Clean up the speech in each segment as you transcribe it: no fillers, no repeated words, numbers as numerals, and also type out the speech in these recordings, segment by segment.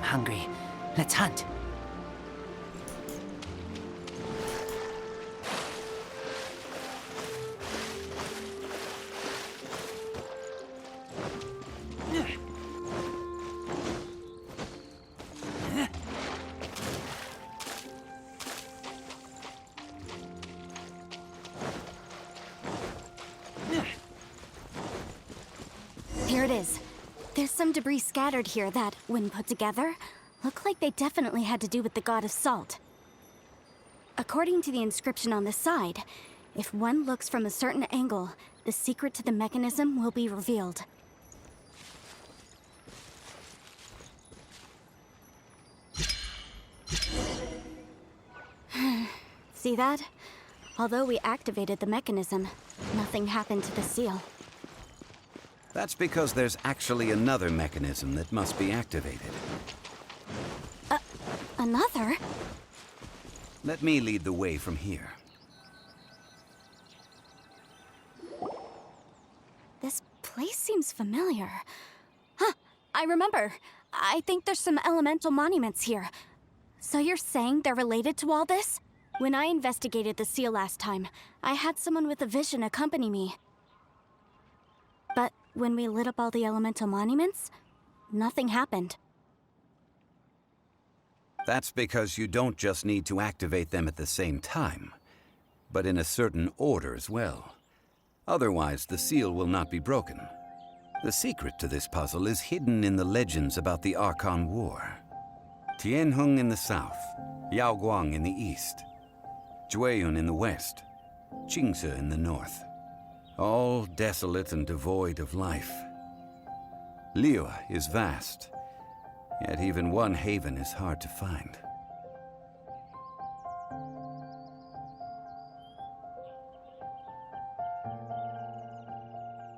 hungry. Let's hunt. Here it is. There's some debris scattered here that, when put together, look like they definitely had to do with the god of salt. According to the inscription on the side, if one looks from a certain angle, the secret to the mechanism will be revealed. See that? Although we activated the mechanism, nothing happened to the seal. That's because there's actually another mechanism that must be activated. Another? Let me lead the way from here. This place seems familiar. Huh, I remember. I think there's some elemental monuments here. So you're saying they're related to all this? When I investigated the seal last time, I had someone with a vision accompany me. But when we lit up all the elemental monuments, nothing happened. That's because you don't just need to activate them at the same time, but in a certain order as well. Otherwise, the seal will not be broken. The secret to this puzzle is hidden in the legends about the Archon War. Tianheng in the south, Yaoguang in the east, Jueyun in the west, Qingce in the north. All desolate and devoid of life. Liyue is vast, yet even one haven is hard to find.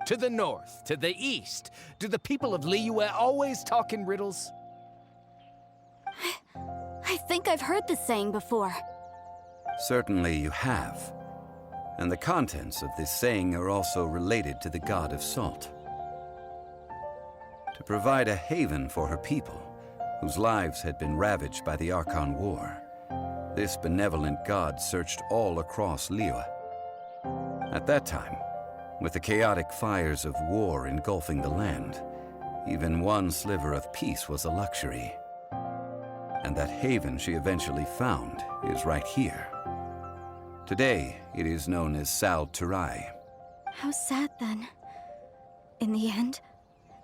To the north, to the east. Do the people of Liyue always talk in riddles? I think I've heard this saying before. Certainly you have. And the contents of this saying are also related to the god of salt. To provide a haven for her people, whose lives had been ravaged by the Archon War, this benevolent god searched all across Liyue. At that time, with the chaotic fires of war engulfing the land, even one sliver of peace was a luxury. And that haven she eventually found is right here. Today, it is known as Sal Turai. How sad then. In the end,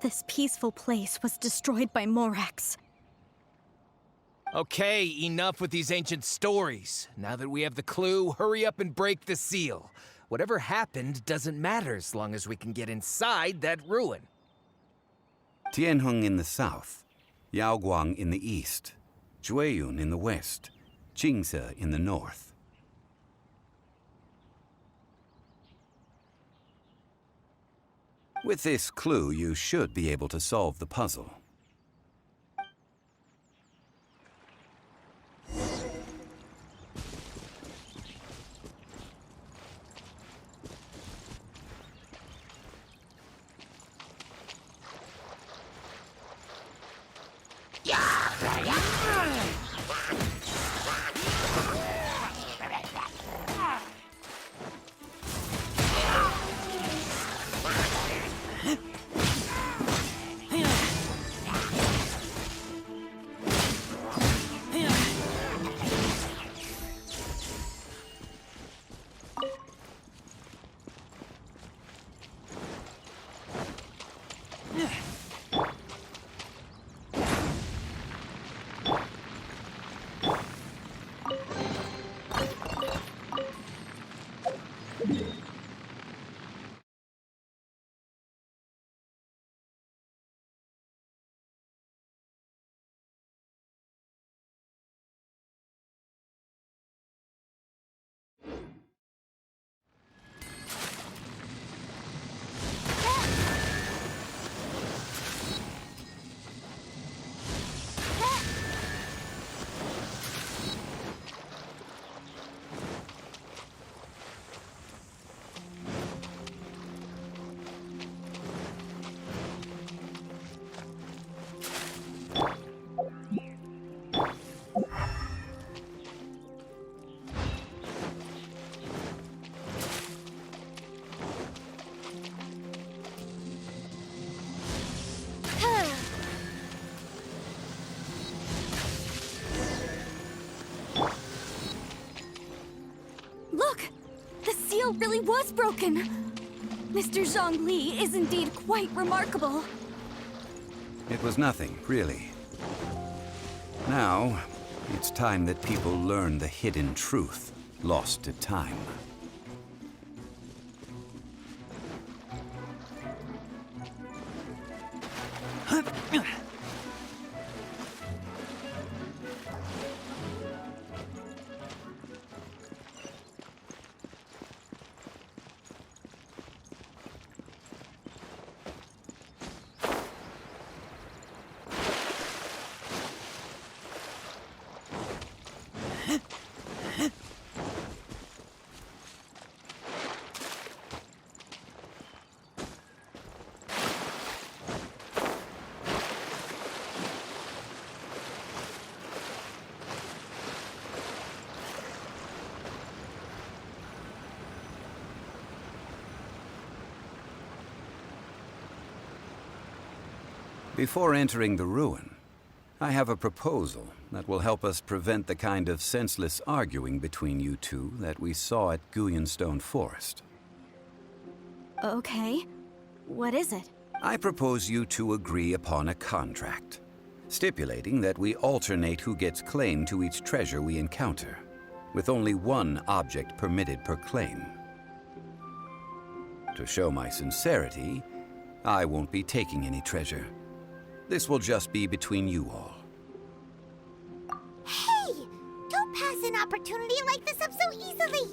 this peaceful place was destroyed by Morax. Okay, enough with these ancient stories. Now that we have the clue, hurry up and break the seal. Whatever happened doesn't matter as long as we can get inside that ruin. Tianheng in the south, Yaoguang in the east, Jueyun in the west, Qingce in the north. With this clue, you should be able to solve the puzzle. seal really was broken. Mr. Zhongli is indeed quite remarkable. It was nothing, really. Now, it's time that people learn the hidden truth lost to time. Before entering the ruin, I have a proposal that will help us prevent the kind of senseless arguing between you two that we saw at Guyonstone Forest. Okay. What is it? I propose you two agree upon a contract, stipulating that we alternate who gets claim to each treasure we encounter, with only one object permitted per claim. To show my sincerity, I won't be taking any treasure. This will just be between you all. Hey! Don't pass an opportunity like this up so easily!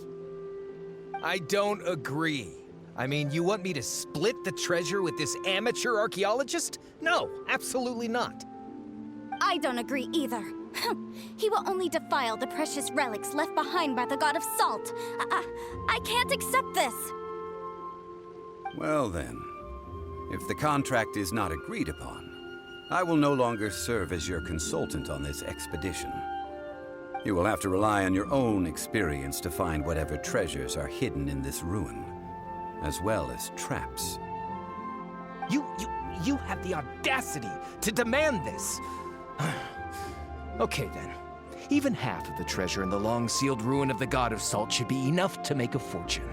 I don't agree. I mean, you want me to split the treasure with this amateur archaeologist? No, absolutely not. I don't agree either. He will only defile the precious relics left behind by the god of salt. I can't accept this. Well then, if the contract is not agreed upon, I will no longer serve as your consultant on this expedition. You will have to rely on your own experience to find whatever treasures are hidden in this ruin, as well as traps. You have the audacity to demand this. Okay then. Even half of the treasure in the long-sealed ruin of the God of Salt should be enough to make a fortune.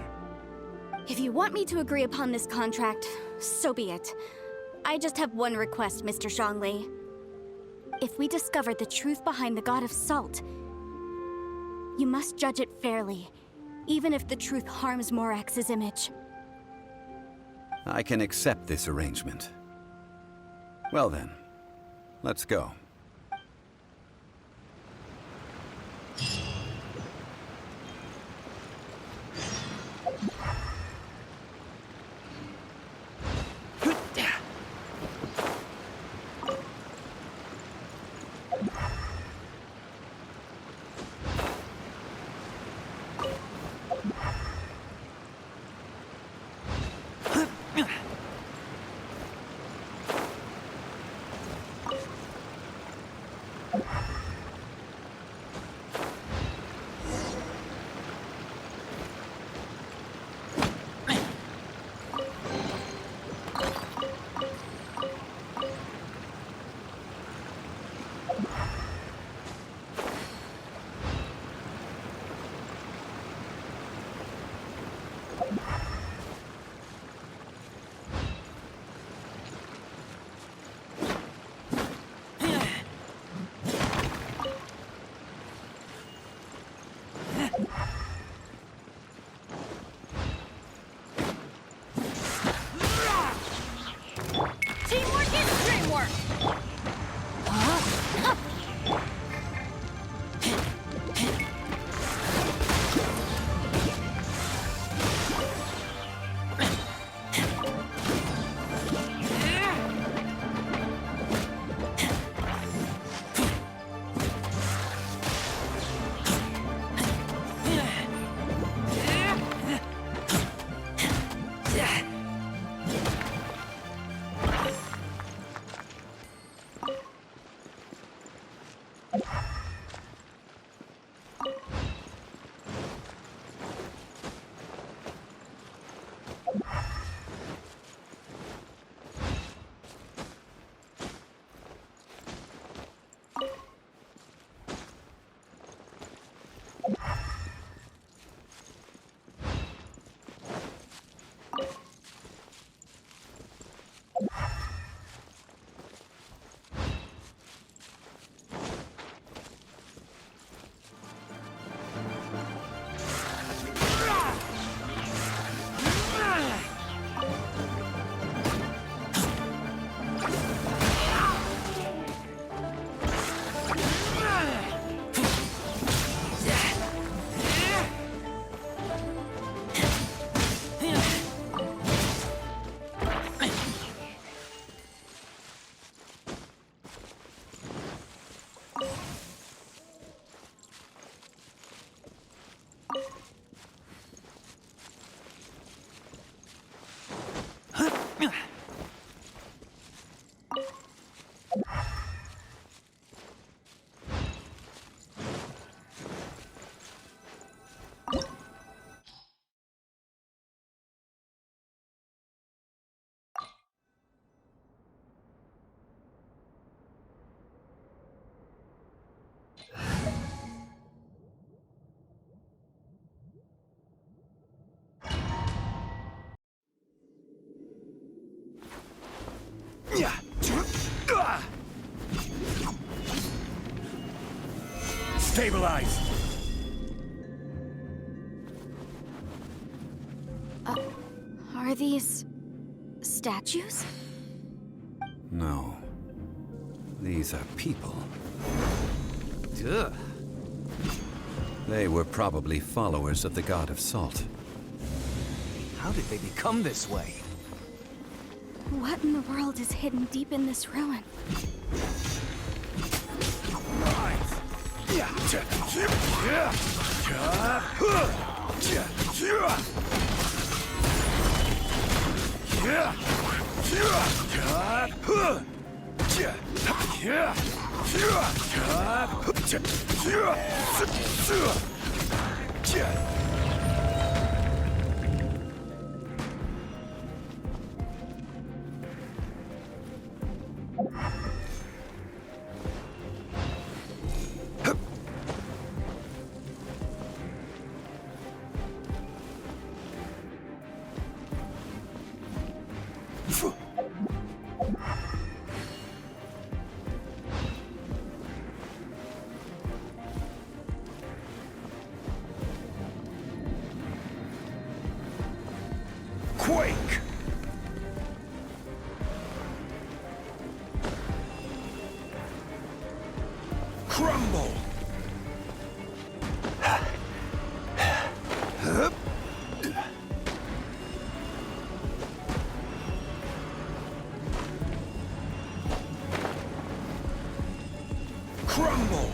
If you want me to agree upon this contract, so be it. I just have one request, Mr. Zhongli. If we discover the truth behind the God of Salt, you must judge it fairly, even if the truth harms Morax's image. I can accept this arrangement. Well then, let's go. Stabilize! Are these statues? No. These are people. Ugh. They were probably followers of the god of salt. How did they become this way? What in the world is hidden deep in this ruin? Quake! Crumble! Crumble!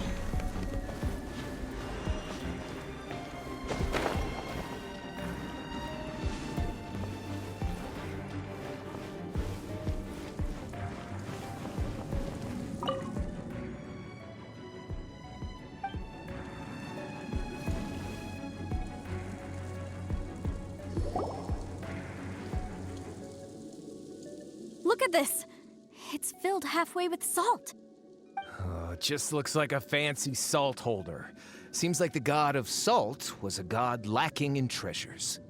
Look at this! It's filled halfway with salt. Oh, it just looks like a fancy salt holder. Seems like the god of salt was a god lacking in treasures.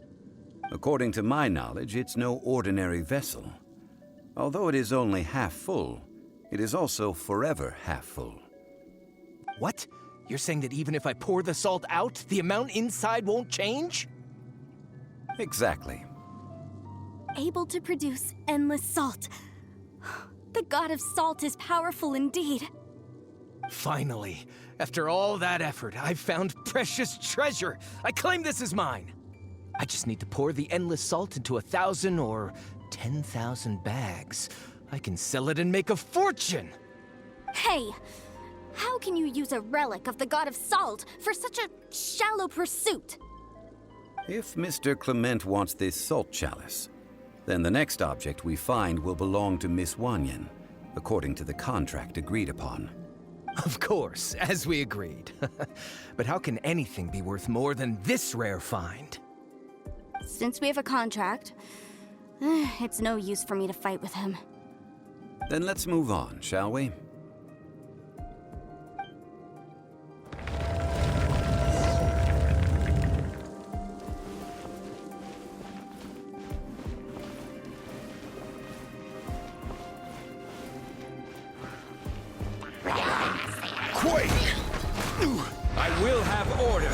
According to my knowledge, it's no ordinary vessel. Although it is only half full, it is also forever half full. What? You're saying that even if I pour the salt out, the amount inside won't change? Exactly. Able to produce endless salt. The god of salt is powerful indeed. Finally, after all that effort, I've found precious treasure. I claim this as mine. I just need to pour the endless salt into 1,000 or 10,000 bags. I can sell it and make a fortune. Hey! How can you use a relic of the god of salt for such a shallow pursuit? If Mr. Clement wants this salt chalice, then the next object we find will belong to Miss Wanyan, according to the contract agreed upon. Of course, as we agreed. But how can anything be worth more than this rare find? Since we have a contract, it's no use for me to fight with him. Then let's move on, shall we? Quake! I will have order!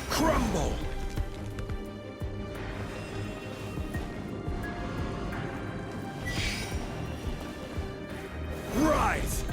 Crumble! Rise!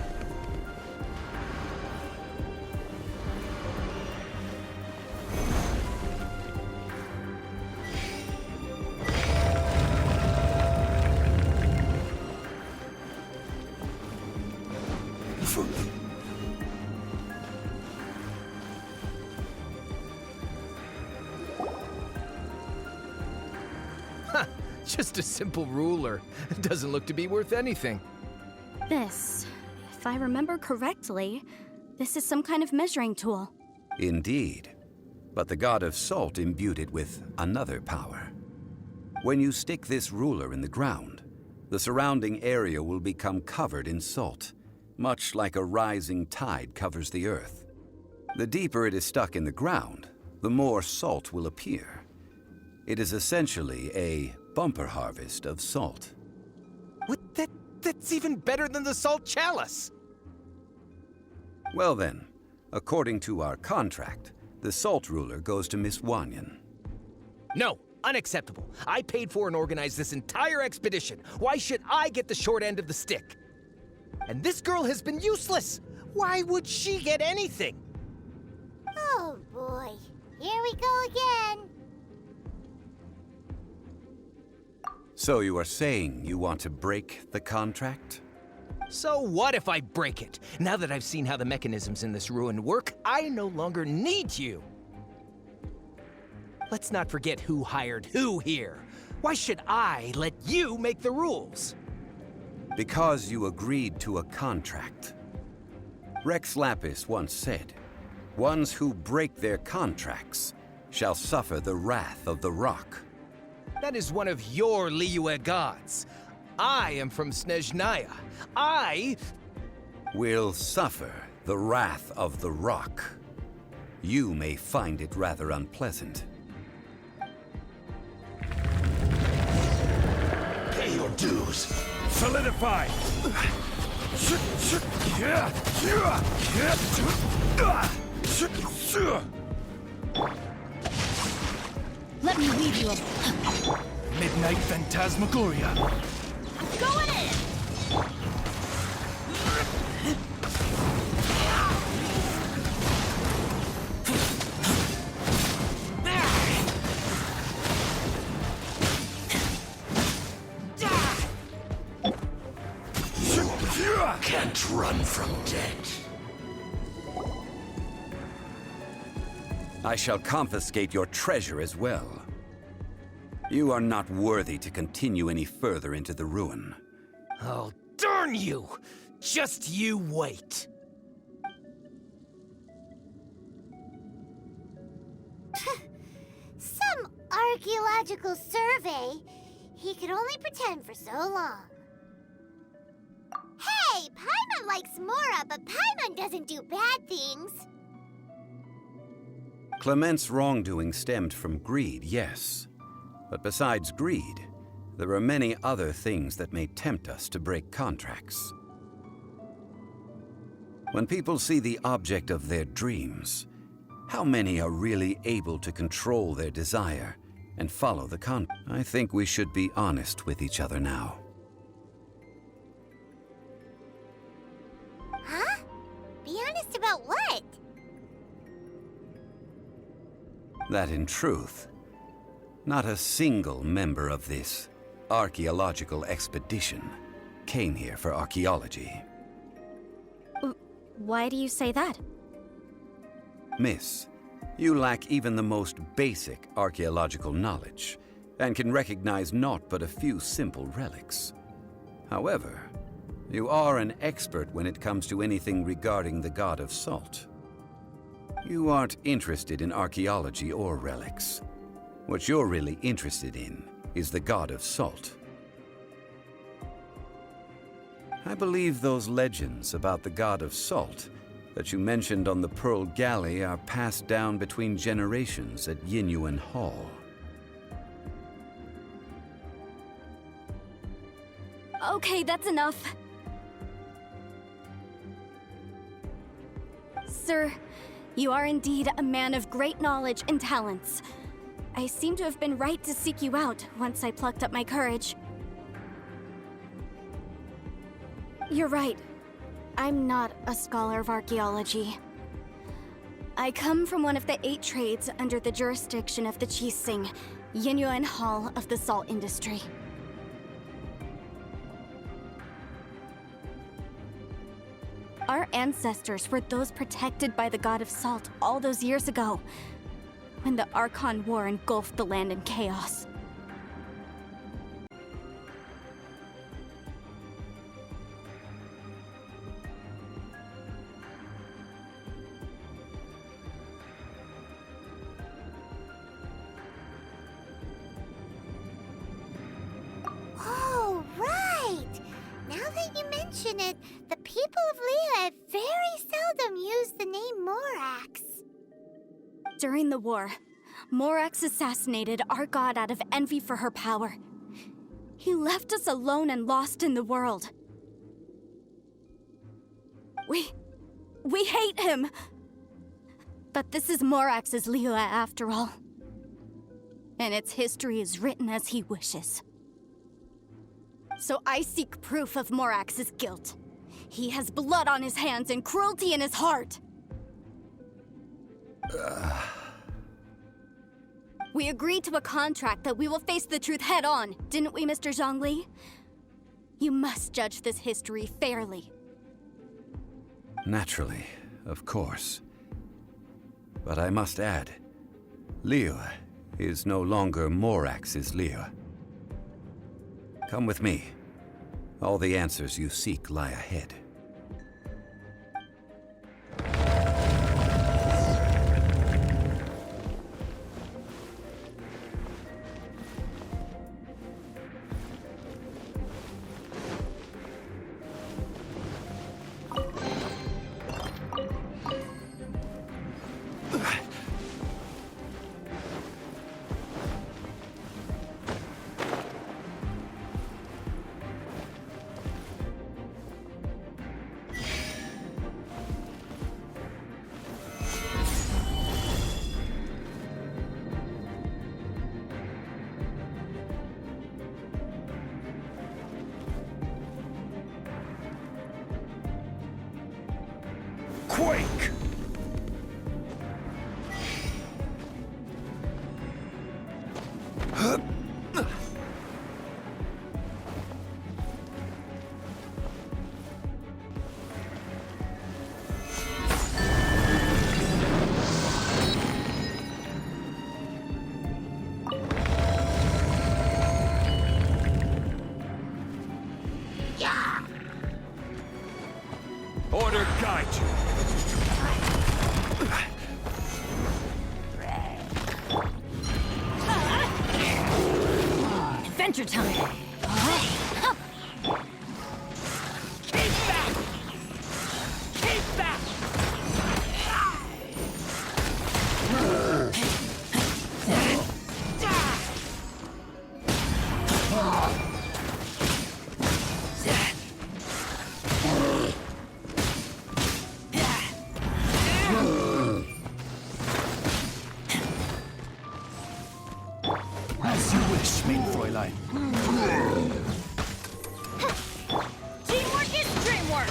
Just a simple ruler. It doesn't look to be worth anything. This, if I remember correctly, this is some kind of measuring tool. Indeed. But the god of salt imbued it with another power. When you stick this ruler in the ground, the surrounding area will become covered in salt, much like a rising tide covers the earth. The deeper it is stuck in the ground, the more salt will appear. It is essentially a bumper harvest of salt. What? That's even better than the salt chalice! Well then, according to our contract, the salt ruler goes to Miss Wanyan. No, unacceptable. I paid for and organized this entire expedition. Why should I get the short end of the stick? And this girl has been useless. Why would she get anything? Oh boy, here we go again. So you are saying you want to break the contract? So what if I break it? Now that I've seen how the mechanisms in this ruin work, I no longer need you. Let's not forget who hired who here. Why should I let you make the rules? Because you agreed to a contract. Rex Lapis once said, "Ones who break their contracts shall suffer the wrath of the rock." That is one of your Liyue gods. I am from Snezhnaya. I Will suffer the wrath of the rock. You may find it rather unpleasant. Pay your dues. Solidify. Let me lead you. Midnight Phantasmagoria. Going in! Can't run from death. I shall confiscate your treasure as well. You are not worthy to continue any further into the ruin. Oh, darn you! Just you wait. Some archaeological survey. He could only pretend for so long. Hey, Paimon likes Mora, but Paimon doesn't do bad things. Clement's wrongdoing stemmed from greed, yes. But besides greed, there are many other things that may tempt us to break contracts. When people see the object of their dreams, how many are really able to control their desire and follow the contract? I think we should be honest with each other now. Huh? Be honest about what? That in truth, not a single member of this archaeological expedition came here for archaeology. Why do you say that? Miss, you lack even the most basic archaeological knowledge, and can recognize naught but a few simple relics. However, you are an expert when it comes to anything regarding the god of salt. You aren't interested in archaeology or relics. What you're really interested in is the god of salt. I believe those legends about the god of salt that you mentioned on the Pearl Galley are passed down between generations at Yinyuan Hall. Okay, that's enough. Sir, you are indeed a man of great knowledge and talents. I seem to have been right to seek you out once I plucked up my courage. You're right. I'm not a scholar of archaeology. I come from one of the 8 trades under the jurisdiction of the Chising, Yinyuan Hall of the salt industry. Our ancestors were those protected by the god of salt all those years ago, when the Archon War engulfed the land in chaos. people of Liyue very seldom use the name Morax. During the war, Morax assassinated our god out of envy for her power. He left us alone and lost in the world. We hate him! But this is Morax's Liyue after all. And its history is written as he wishes. So I seek proof of Morax's guilt. He has blood on his hands and cruelty in his heart. We agreed to a contract that we will face the truth head on, didn't we, Mr. Zhongli? You must judge this history fairly. Naturally, of course. But I must add, Liyue is no longer Morax's Liyue. Come with me. All the answers you seek lie ahead. Quake! Order guide you. Adventure time! Keep back! Keep back! As you wish, mein Fräulein. Teamwork is dreamwork!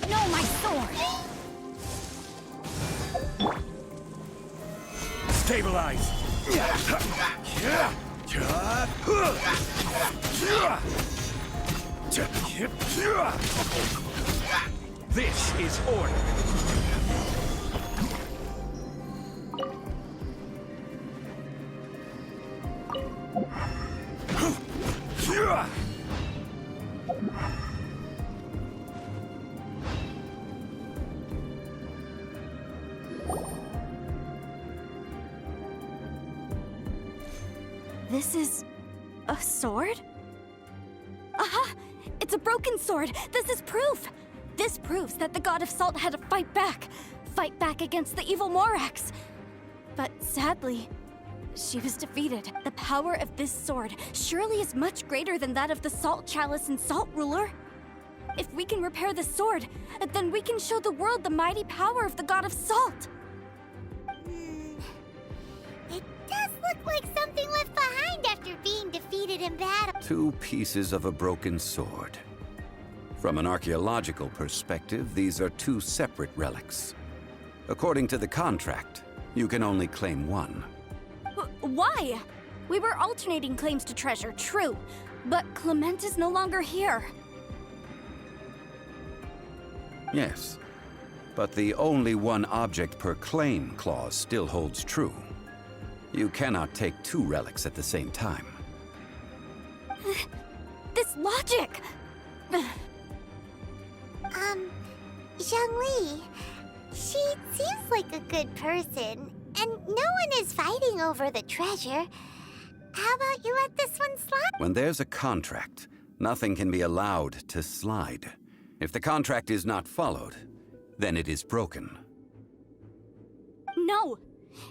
No, my sword! Stabilize. This is order. This is a sword? Aha! It's a broken sword! This is proof! This proves that the God of Salt had to fight back against the evil Morax. But sadly, she was defeated. The power of this sword surely is much greater than that of the Salt Chalice and Salt Ruler. If we can repair the sword, then we can show the world the mighty power of the God of Salt. It does look like something left behind after being defeated in battle. Two pieces of a broken sword. From an archaeological perspective, these are two separate relics. According to the contract, you can only claim one. Why? We were alternating claims to treasure, true. But Clement is no longer here. Yes. But the only one object per claim clause still holds true. You cannot take two relics at the same time. This logic! Zhongli, she seems like a good person, and no one is fighting over the treasure. How about you let this one slide? When there's a contract, nothing can be allowed to slide. If the contract is not followed, then it is broken. No!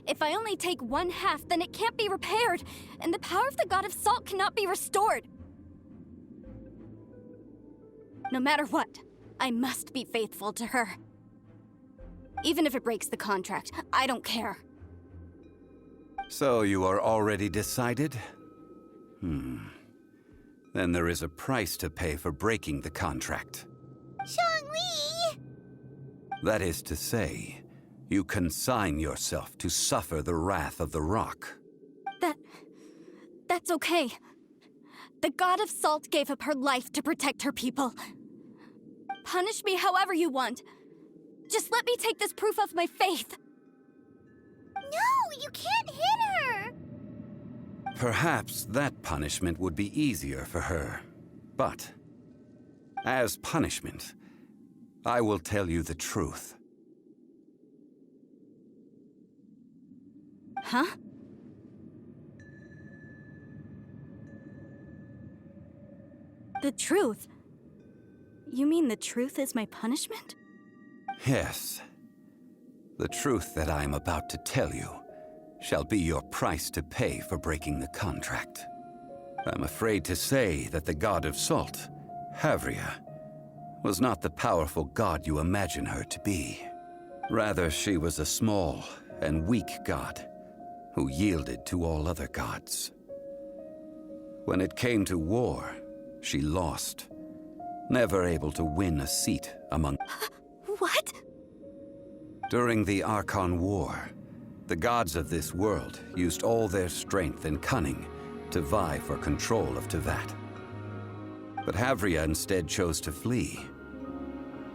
If I only take one half, then it can't be repaired, and the power of the God of Salt cannot be restored. No matter what, I must be faithful to her. Even if it breaks the contract, I don't care. So you are already decided? Then there is a price to pay for breaking the contract. Zhongli! That is to say, you consign yourself to suffer the wrath of the rock. That's okay. The God of Salt gave up her life to protect her people. Punish me however you want. Just let me take this proof of my faith. No, you can't hit her! Perhaps that punishment would be easier for her. But, as punishment, I will tell you the truth. Huh? The truth? You mean the truth is my punishment? Yes. The truth that I am about to tell you shall be your price to pay for breaking the contract. I'm afraid to say that the God of Salt, Havria, was not the powerful god you imagine her to be. Rather, she was a small and weak god who yielded to all other gods. When it came to war, she lost, never able to win a seat among... What? During the Archon War, the gods of this world used all their strength and cunning to vie for control of Teyvat. But Havria instead chose to flee.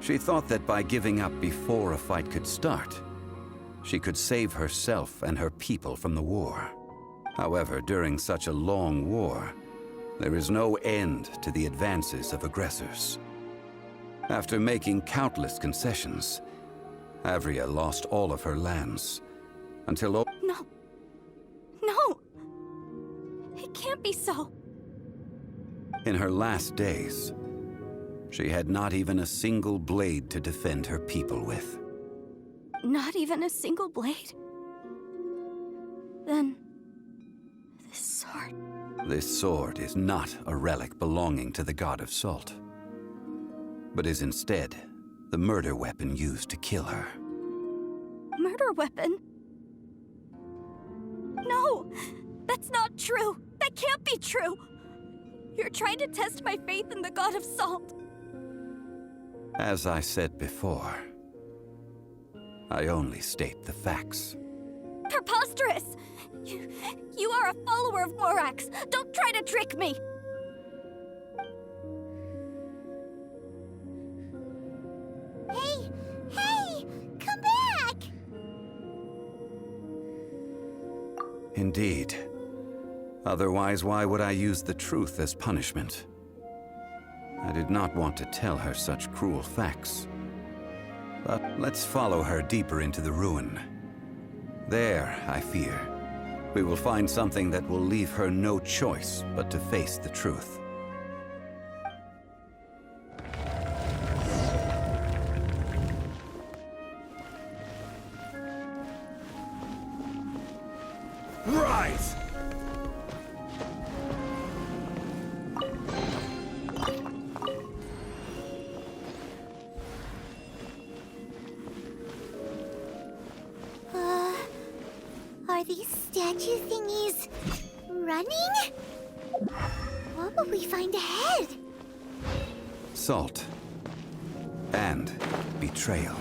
She thought that by giving up before a fight could start, she could save herself and her people from the war. However, during such a long war, there is no end to the advances of aggressors. After making countless concessions, Havria lost all of her lands, until... No. No! It can't be so. In her last days, she had not even a single blade to defend her people with. Not even a single blade? Then... this sword... This sword is not a relic belonging to the God of Salt, but is instead the murder weapon used to kill her. Murder weapon? No! That's not true! That can't be true! You're trying to test my faith in the God of Salt. As I said before, I only state the facts. Preposterous! You are a follower of Morax! Don't try to trick me! Hey! Come back! Indeed. Otherwise, why would I use the truth as punishment? I did not want to tell her such cruel facts. But let's follow her deeper into the ruin. There, I fear, we will find something that will leave her no choice but to face the truth. Rise! Are these statue thingies running? What will we find ahead? Salt and betrayal.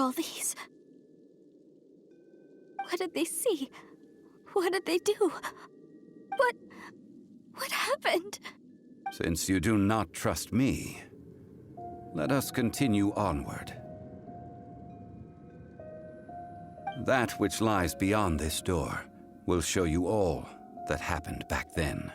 all these? What did they see? What did they do? What happened? Since you do not trust me, let us continue onward. That which lies beyond this door will show you all that happened back then.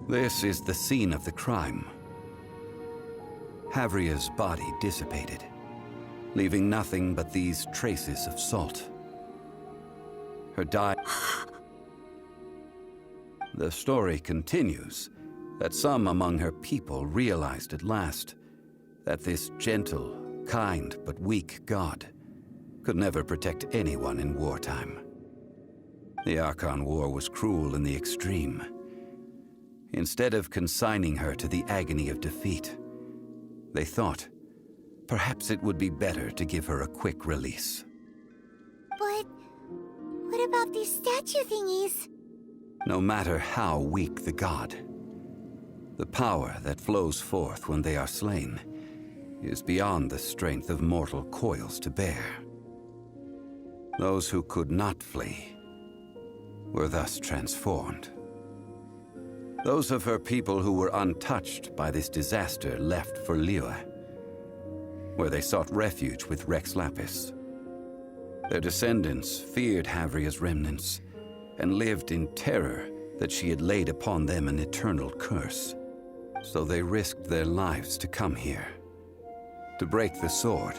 This is the scene of the crime. Havria's body dissipated, leaving nothing but these traces of salt. Her The story continues that some among her people realized at last that this gentle, kind, but weak god could never protect anyone in wartime. The Archon War was cruel in the extreme. Instead of consigning her to the agony of defeat, they thought perhaps it would be better to give her a quick release. But what about these statue thingies? No matter how weak the god, the power that flows forth when they are slain is beyond the strength of mortal coils to bear. Those who could not flee were thus transformed. Those of her people who were untouched by this disaster left for Liyue, where they sought refuge with Rex Lapis. Their descendants feared Havria's remnants and lived in terror that she had laid upon them an eternal curse. So they risked their lives to come here, to break the sword,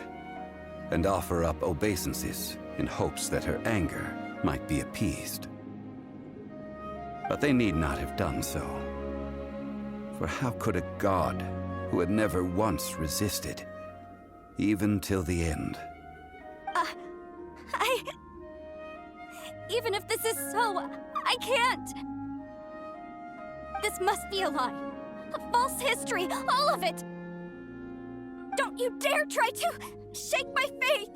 and offer up obeisances in hopes that her anger might be appeased. But they need not have done so. For how could a god who had never once resisted, even till the end? Even if this is so, I can't! This must be a lie. A false history, all of it! Don't you dare try to shake my faith!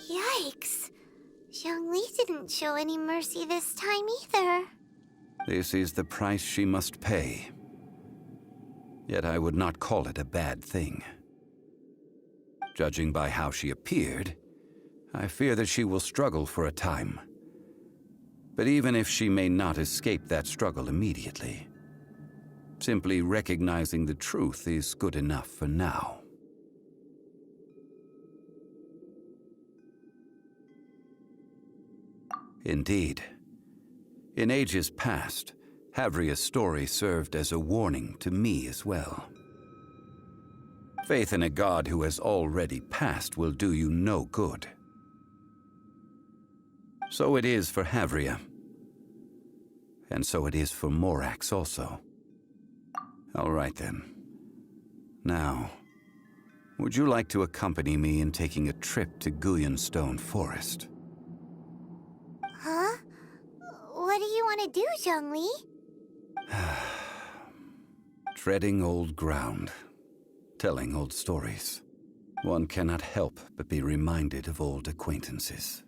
Yikes. Zhongli didn't show any mercy this time either. This is the price she must pay. Yet I would not call it a bad thing. Judging by how she appeared, I fear that she will struggle for a time. But even if she may not escape that struggle immediately, simply recognizing the truth is good enough for now. Indeed. In ages past, Havria's story served as a warning to me as well. Faith in a god who has already passed will do you no good. So it is for Havria. And so it is for Morax also. All right then. Now, would you like to accompany me in taking a trip to Guyonstone Forest? Huh? What do you want to do, Zhongli? Treading old ground, telling old stories. One cannot help but be reminded of old acquaintances.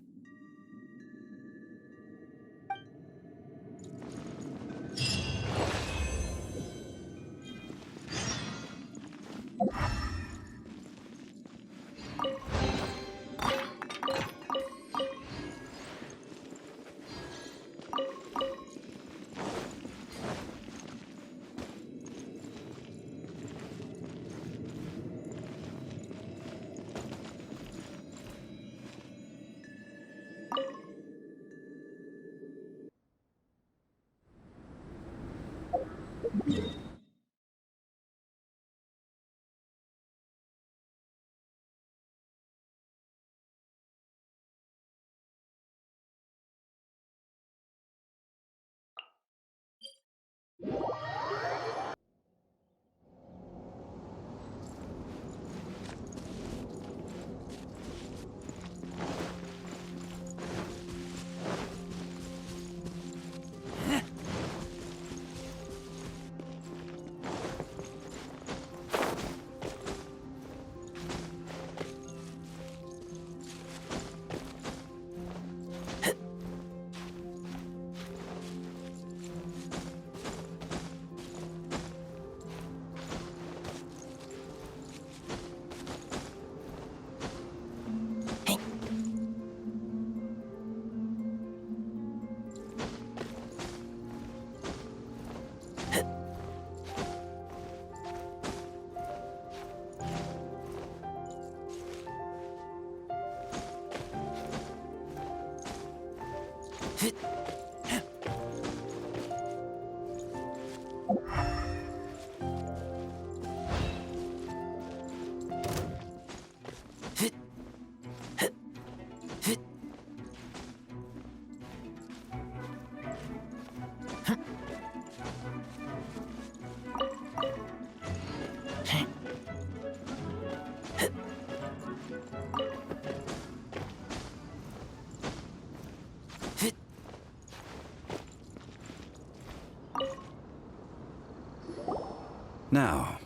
Now,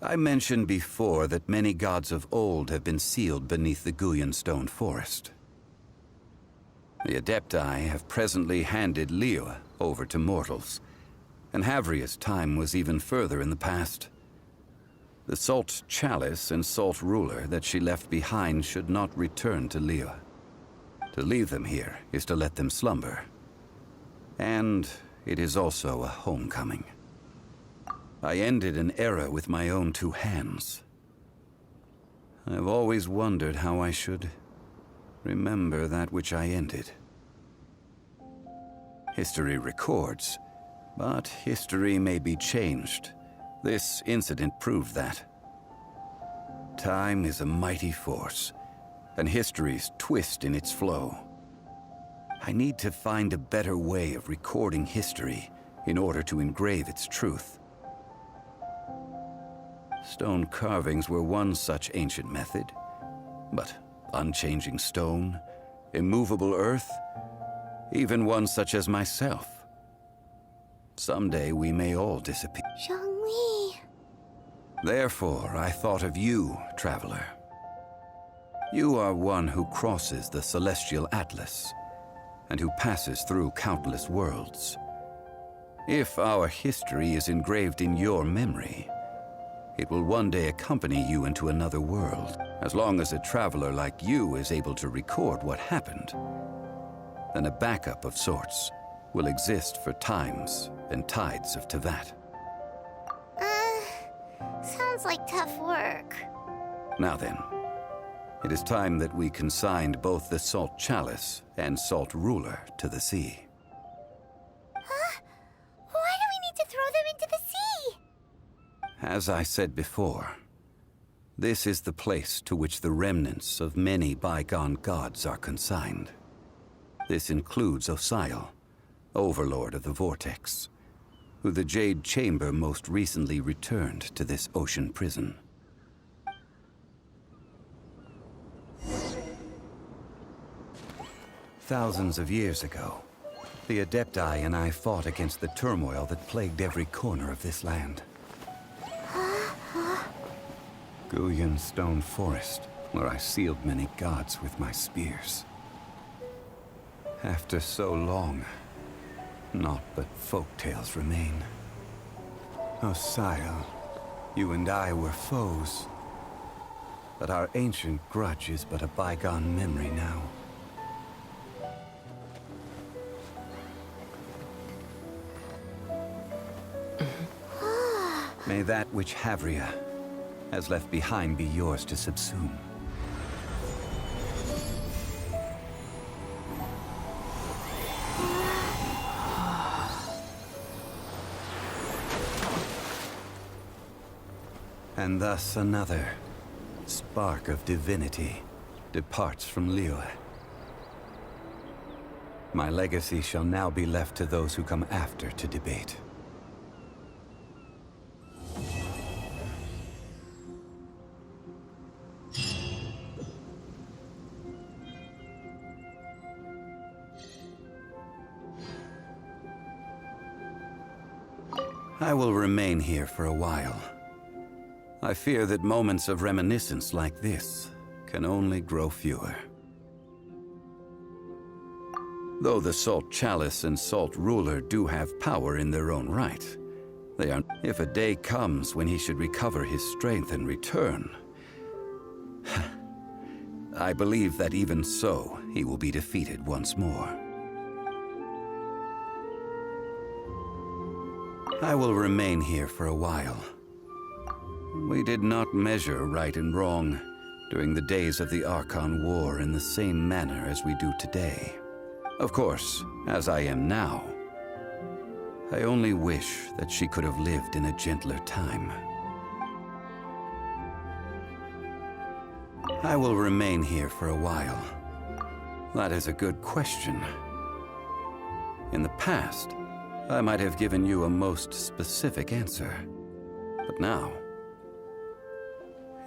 I mentioned before that many gods of old have been sealed beneath the Guyan stone forest. The Adepti have presently handed Liyue over to mortals, and Havria's time was even further in the past. The Salt Chalice and Salt Ruler that she left behind should not return to Liyue. To leave them here is to let them slumber. And it is also a homecoming. I ended an era with my own two hands. I've always wondered how I should remember that which I ended. History records, but history may be changed. This incident proved that. Time is a mighty force, and history's twist in its flow. I need to find a better way of recording history in order to engrave its truth. Stone carvings were one such ancient method, but unchanging stone, immovable earth, even one such as myself. Someday we may all disappear. Zhongli. Therefore, I thought of you, traveler. You are one who crosses the celestial atlas, and who passes through countless worlds. If our history is engraved in your memory, it will one day accompany you into another world. As long as a traveler like you is able to record what happened, then a backup of sorts will exist for times and tides of Teyvat. Sounds like tough work. Now then, it is time that we consigned both the Salt Chalice and Salt Ruler to the sea. Huh? Why do we need to throw them into the sea? As I said before, this is the place to which the remnants of many bygone gods are consigned. This includes Osial, Overlord of the Vortex, who the Jade Chamber most recently returned to this ocean prison. Thousands of years ago, the Adepti and I fought against the turmoil that plagued every corner of this land. Guyan Stone Forest, where I sealed many gods with my spears. After so long, naught but folk tales remain. Osial, you and I were foes, but our ancient grudge is but a bygone memory now. May that which Havria has left behind be yours to subsume. And thus another spark of divinity departs from Liyue. My legacy shall now be left to those who come after to debate. I will remain here for a while. I fear that moments of reminiscence like this can only grow fewer. Though the Salt Chalice and Salt Ruler do have power in their own right, they are... If a day comes when he should recover his strength and return, I believe that even so, he will be defeated once more. I will remain here for a while. We did not measure right and wrong during the days of the Archon War in the same manner as we do today. Of course, as I am now, I only wish that she could have lived in a gentler time. I will remain here for a while. That is a good question. In the past, I might have given you a most specific answer. But now...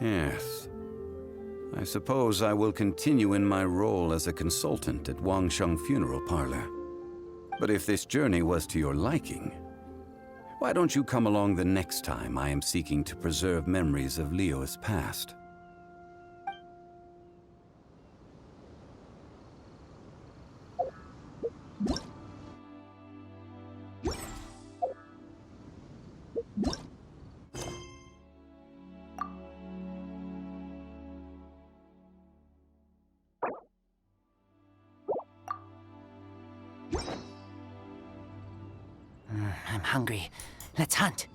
Yes. I suppose I will continue in my role as a consultant at Wangsheng Funeral Parlor. But if this journey was to your liking, why don't you come along the next time I am seeking to preserve memories of Leo's past? I'm hungry. Let's hunt.